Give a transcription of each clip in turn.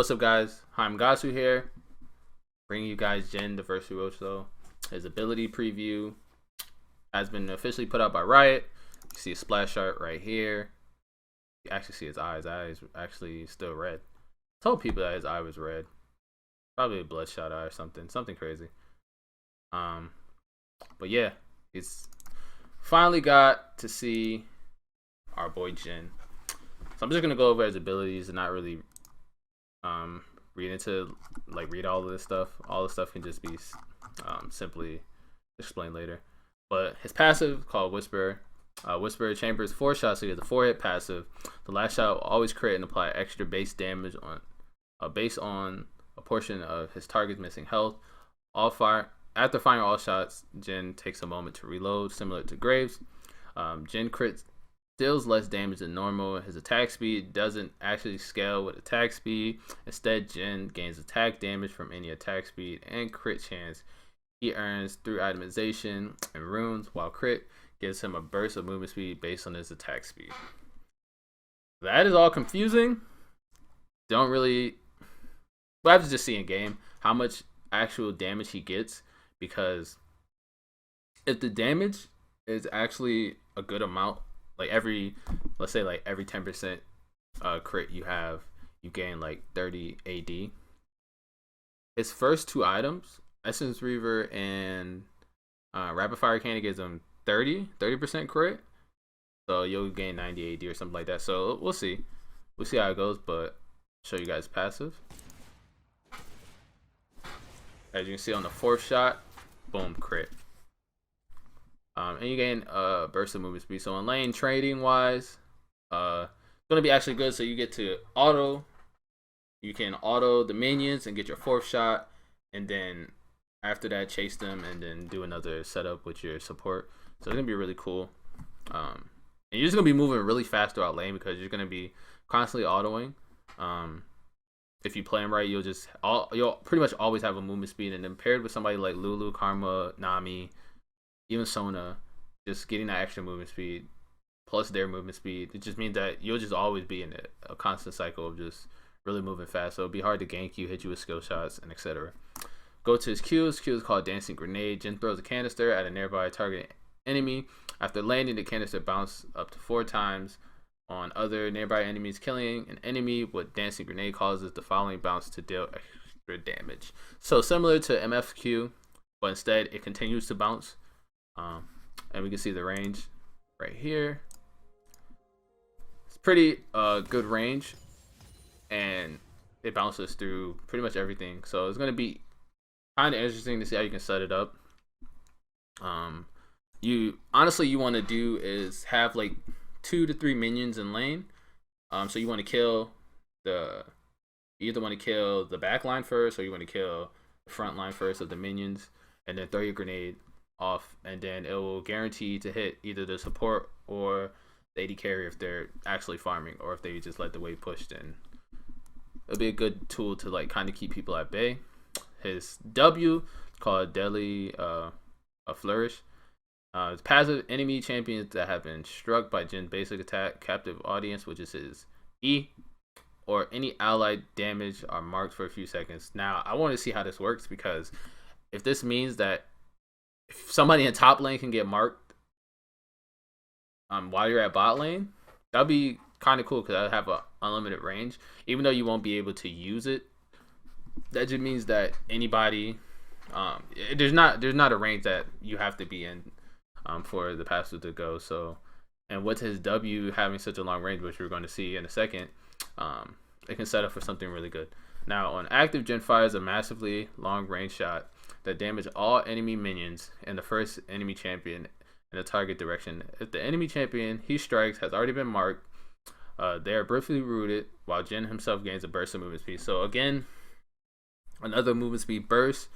What's up, guys? Hi, I'm Godsu here, bringing you guys Jhin the Virtuoso. His ability preview has been officially put out by Riot. You see a splashart right here. You actually see his eye. His eye is actually still red. I told people that his eye was red. Probably a bloodshot eye or something crazy. But yeah, it's finally got to see our boy Jhin. So I'm just gonna go over his abilities and not really read all of this stuff. All this stuff can just be simply explained later. But his passive, called Whisper. Whisper chambers 4 shots, so he has a 4-hit passive. The last shot will always crit and apply extra base damage based on a portion of his target's missing health. After firing all shots, Jhin takes a moment to reload, similar to Graves. Jhin crits deals less damage than normal. His attack speed doesn't actually scale with attack speed. Instead, Jhin gains attack damage from any attack speed and crit chance he earns through itemization and runes, while crit gives him a burst of movement speed based on his attack speed. That is all confusing. We'll have to just see in game how much actual damage he gets, because if the damage is actually a good amount, let's say every 10% crit you gain like 30 AD. His first 2 items, Essence Reaver and Rapid Fire Cannon, gives him 30% crit, so you'll gain 90 AD or something like that. So we'll see how it goes, but show you guys passive. As you can see on the 4th shot, boom, crit. And you gain a burst of movement speed. So in lane trading wise, it's gonna be actually good. So you get to you can auto the minions and get your 4th shot, and then after that chase them and then do another setup with your support. So it's gonna be really cool. And you're just gonna be moving really fast throughout lane because you're gonna be constantly autoing. If you play him right, you'll pretty much always have a movement speed, and then paired with somebody like Lulu, Karma, Nami, even Sona, just getting that extra movement speed plus their movement speed, it just means that you'll just always be in a constant cycle of just really moving fast. So it'll be hard to gank you, hit you with skill shots, and etc. Go to his Q. His Q is called Dancing Grenade. Jhin throws a canister at a nearby target enemy. After landing, the canister bounces up to 4 times on other nearby enemies. Killing an enemy with Dancing Grenade causes the following bounce to deal extra damage. So similar to MFQ, but instead it continues to bounce. And we can see the range right here. It's pretty good range, and it bounces through pretty much everything. So it's gonna be kind of interesting to see how you can set it up. You want to do is have like 2 to 3 minions in lane. So you want to either want to kill the back line first, or you want to kill the front line first of the minions, and then throw your grenade off, and then it will guarantee to hit either the support or the AD carry if they're actually farming, or if they just let the wave push. Then it'll be a good tool to like kind of keep people at bay. His W is called Deadly Flourish. It's passive. Enemy champions that have been struck by Jhin's basic attack, captive audience, which is his E, or any allied damage are marked for a few seconds. Now I want to see how this works, because if this means that if somebody in top lane can get marked while you're at bot lane, that'd be kind of cool, because I have an unlimited range. Even though you won't be able to use it, that just means that anybody, there's not a range that you have to be in for the passive to go. So, and with his W having such a long range, which we're going to see in a second, it can set up for something really good. Now on active, Jhin fires a massively long range shot that damage all enemy minions and the first enemy champion in the target direction. If the enemy champion he strikes has already been marked, they are briefly rooted, while Jhin himself gains a burst of movement speed. So again, another movement speed burst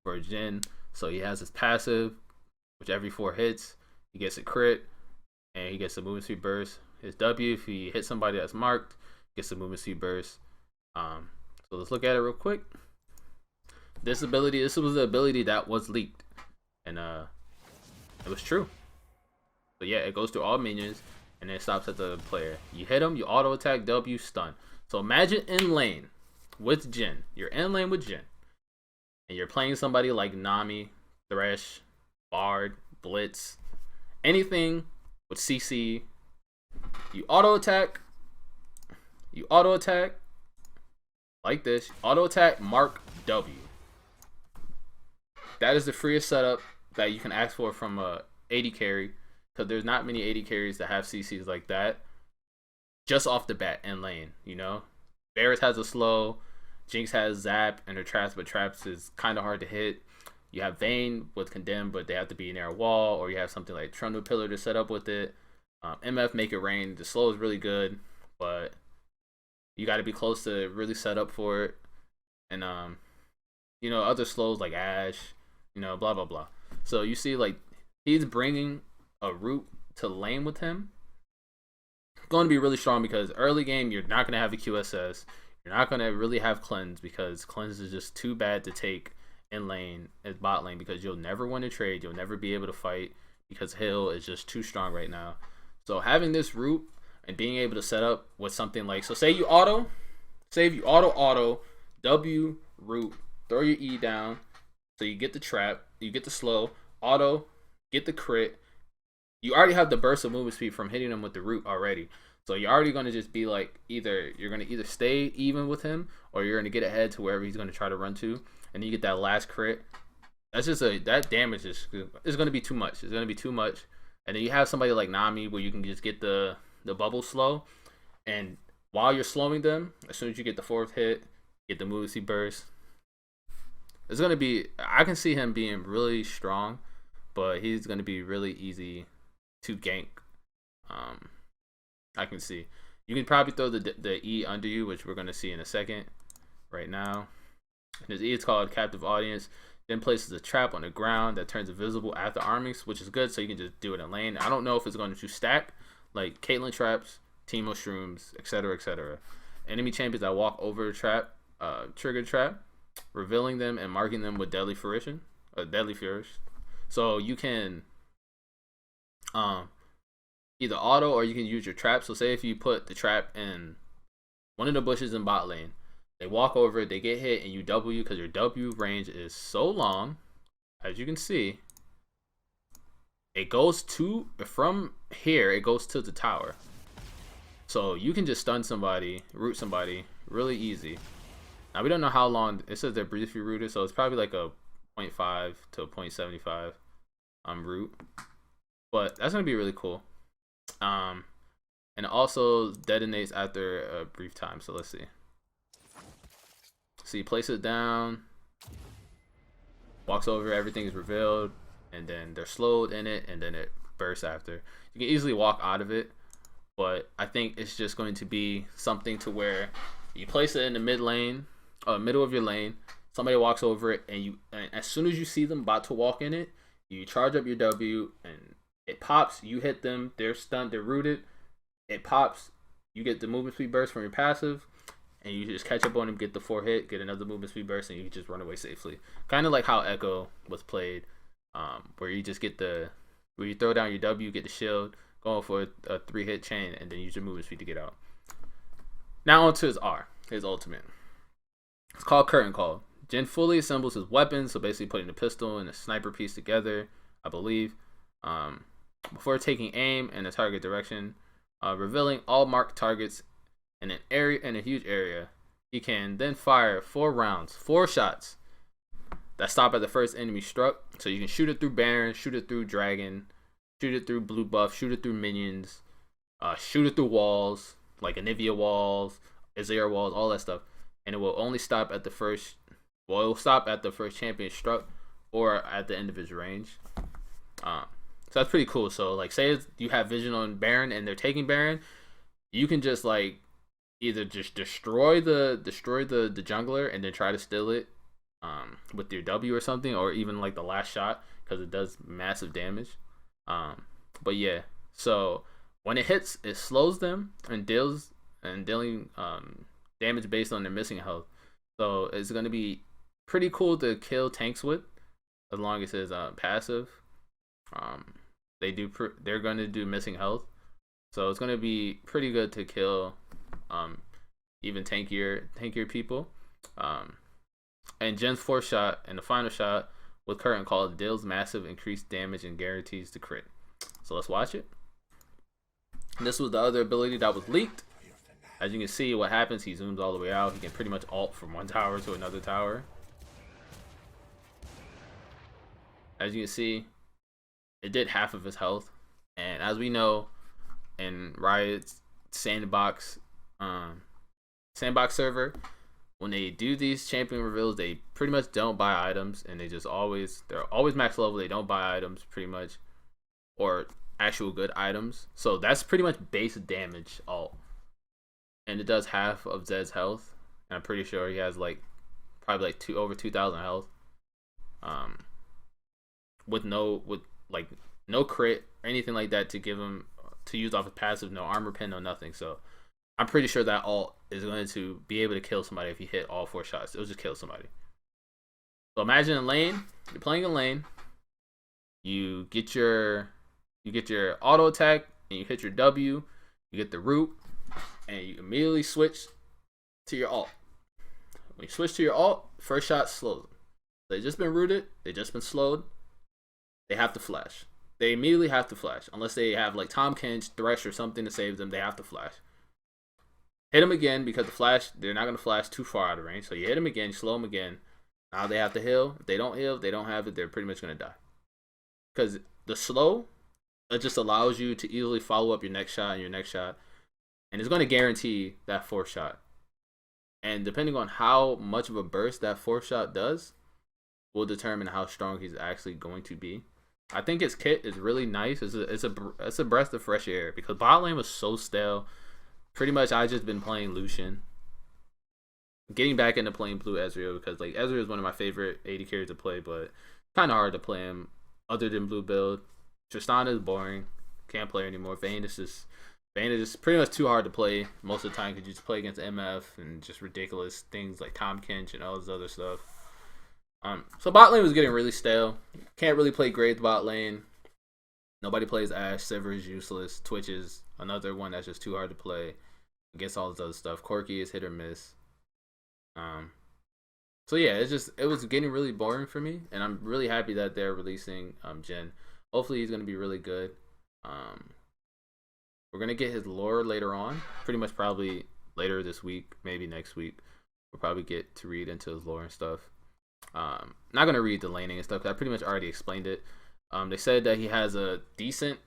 for Jhin. So he has his passive, which every 4 hits he gets a crit, and he gets a movement speed burst. His W, if he hits somebody that's marked, gets a movement speed burst. So let's look at it real quick. This was the ability that was leaked, and it was true. So yeah, it goes through all minions, and then it stops at the player. You hit him, you auto attack, W, stun. So imagine in lane, with Jhin. You're in lane with Jhin, and you're playing somebody like Nami, Thresh, Bard, Blitz, anything with CC. You auto attack. You auto attack like this. Auto attack Mark W. That is the freest setup that you can ask for from a AD carry, because there's not many AD carries that have CCs like that just off the bat in lane. You know, Varus has a slow, Jinx has zap and her traps, but traps is kind of hard to hit. You have Vayne with condemn, but they have to be near a wall, or you have something like Trundle Pillar to set up with it. MF Make It Rain. The slow is really good, but you got to be close to really set up for it. And you know, other slows like Ash, you know, blah blah blah. So you see, like, he's bringing a root to lane with him. Going to be really strong, because early game you're not going to have a QSS. You're not going to really have cleanse, because cleanse is just too bad to take in lane as bot lane, because you'll never win a trade. You'll never be able to fight, because Hill is just too strong right now. So having this root and being able to set up with something like, so say you auto W root, throw your E down, so you get the trap, you get the slow, auto, get the crit. You already have the burst of movement speed from hitting him with the root already. So you're already going to just be like, you're going to either stay even with him, or you're going to get ahead to wherever he's going to try to run to, and then you get that last crit. That's just that damage is going to be too much. It's going to be too much. And then you have somebody like Nami where you can just get the bubble slow, and while you're slowing them, as soon as you get the fourth hit, get the movement speed burst. It's going to be, I can see him being really strong, but he's going to be really easy to gank. I can see. You can probably throw the E under you, which we're going to see in a second. Right now, his E is called Captive Audience. Then places a trap on the ground that turns invisible after arming, which is good, so you can just do it in lane. I don't know if it's going to stack, like Caitlyn traps, Teemo shrooms, etc., etc. Enemy champions that walk over a trap, trigger trap, revealing them and marking them with deadly fruition, deadly flourish. So you can either auto, or you can use your trap. So say if you put the trap in one of the bushes in bot lane, they walk over it, they get hit, and you W, because your W range is so long. As you can see, it goes from here, it goes to the tower. So you can just stun somebody, root somebody really easy. Now we don't know how long, it says they're briefly rooted, so it's probably like a 0.5 to a 0.75 root. But that's gonna be really cool. And it also detonates after a brief time. So let's see. So you place it down, walks over, everything is revealed, and then they're slowed in it, and then it bursts after. You can easily walk out of it, but I think it's just going to be something to where you place it in the middle of your lane, somebody walks over it, and as soon as you see them about to walk in it, you charge up your W, and it pops, you hit them, they're stunned, they're rooted, it pops, you get the movement speed burst from your passive, and you just catch up on him, get the 4 hit, get another movement speed burst, and you just run away safely. Kind of like how Echo was played, where you just get where you throw down your W, get the shield, going for a 3-hit chain, and then use your movement speed to get out. Now onto his R, his ultimate. It's called Curtain Call. Jhin fully assembles his weapons, so basically putting the pistol and the sniper piece together, I believe, before taking aim in a target direction, revealing all marked targets in a huge area. He can then fire 4 shots that stop at the first enemy struck. So you can shoot it through Baron, shoot it through Dragon, shoot it through blue buff, shoot it through minions, shoot it through walls like Anivia walls, Azir walls, all that stuff, and it will only stop at the first. Well, it will stop at the first champion struck or at the end of his range. So that's pretty cool. So like, say you have vision on Baron and they're taking Baron, you can just like either just destroy the jungler and then try to steal it with your W or something, or even like the last shot, because it does massive damage. But yeah, so when it hits, it slows them and dealing damage based on their missing health. So it's gonna be pretty cool to kill tanks with, as long as it's passive. They're gonna do missing health, so it's gonna be pretty good to kill even tankier people. And Jhin's fourth shot and the final shot with current call deals massive increased damage and guarantees to crit. So let's watch it. And this was the other ability that was leaked. As you can see, what happens, he zooms all the way out. He can pretty much ult from one tower to another tower. As you can see, it did half of his health. And as we know, in Riot's sandbox server, when they do these champion reveals, they pretty much don't buy items, and they're always max level. They don't buy items pretty much, or actual good items. So that's pretty much base damage ult, and it does half of Zed's health. And I'm pretty sure he has probably over 2,000 health, with no crit or anything like that to give him to use off his passive, no armor pin, no nothing. So I'm pretty sure that ult is going to be able to kill somebody if you hit all 4 shots. It'll just kill somebody. So imagine in lane, you're playing in lane, you get your auto attack and you hit your W, you get the root, and you immediately switch to your ult. When you switch to your ult, first shot slows them. They've just been rooted, they've just been slowed. They have to flash. They immediately have to flash. Unless they have Tom Kench, Thresh, or something to save them, they have to flash. Hit them again, because the flash, they're not going to flash too far out of range. So you hit them again, you slow them again. Now they have to heal. If they don't heal, if they don't have it, they're pretty much going to die. Because the slow, it just allows you to easily follow up your next shot and your next shot. And it's going to guarantee that 4th shot. And depending on how much of a burst that 4th shot does, will determine how strong he's actually going to be. I think his kit is really nice. It's a breath of fresh air, because bot lane was so stale. Pretty much I just been playing Lucian. Getting back into playing blue Ezreal, because Ezreal is one of my favorite AD carries to play, but kind of hard to play him other than blue build. Tristana is boring. Can't play anymore. Vayne is just pretty much too hard to play most of the time, because you just play against MF and just ridiculous things like Tom Kench and all this other stuff. So bot lane was getting really stale. Can't really play great bot lane. Nobody plays Ashe. Sivir is useless. Twitch is another one that's just too hard to play against all this other stuff. Corki is hit or miss. So yeah, it was getting really boring for me, and I'm really happy that they're releasing Jhin. Hopefully he's gonna be really good. We're gonna get his lore later on, pretty much probably later this week, maybe next week. We'll probably get to read into his lore and stuff. Not gonna read the laning and stuff, 'cause I pretty much already explained it. They said that he has a decent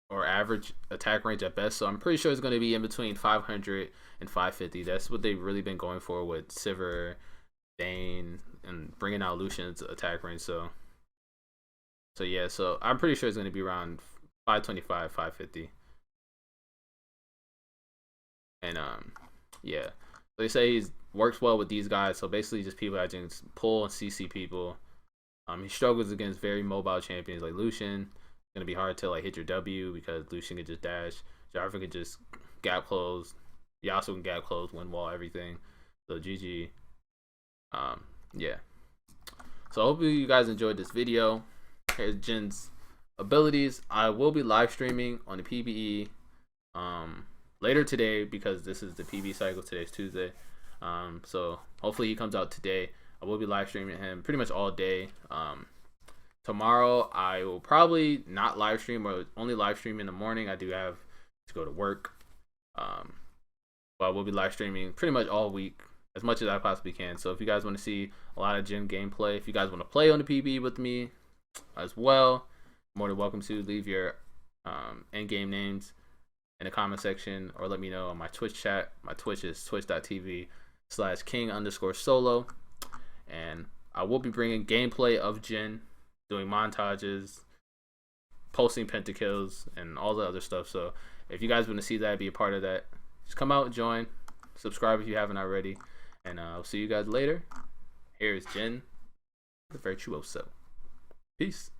or average attack range at best, so I'm pretty sure it's going to be in between 500 and 550. That's what they've really been going for with Sivir, Vayne, and bringing out Lucian's attack range. So yeah, so I'm pretty sure it's going to be around 525, 550. And yeah, so they say he works well with these guys. So basically, just people that can pull and CC people. He struggles against very mobile champions like Lucian. It's gonna be hard to hit your W, because Lucian can just dash. Jarvan can just gap close. Yasuo can gap close, win wall, everything. So GG. Yeah. So hopefully you guys enjoyed this video. Here's Jhin's abilities. I will be live streaming on the PBE later today, because this is the PB cycle. Today's Tuesday. So hopefully he comes out today. I will be live streaming him pretty much all day. Tomorrow I will probably not live stream, or only live stream in the morning. I do have to go to work. But I will be live streaming pretty much all week, as much as I possibly can. So if you guys want to see a lot of Jhin gameplay, if you guys want to play on the PB with me as well, more than welcome to. Leave your end game names in the comment section, or let me know on my Twitch chat. My Twitch is twitch.tv/king_so1o. And I will be bringing gameplay of Jhin, doing montages, posting pentakills, and all the other stuff. So if you guys want to see that, be a part of that, just come out and join. Subscribe if you haven't already. And I'll see you guys later. Here is Jhin, the Virtuoso. Peace.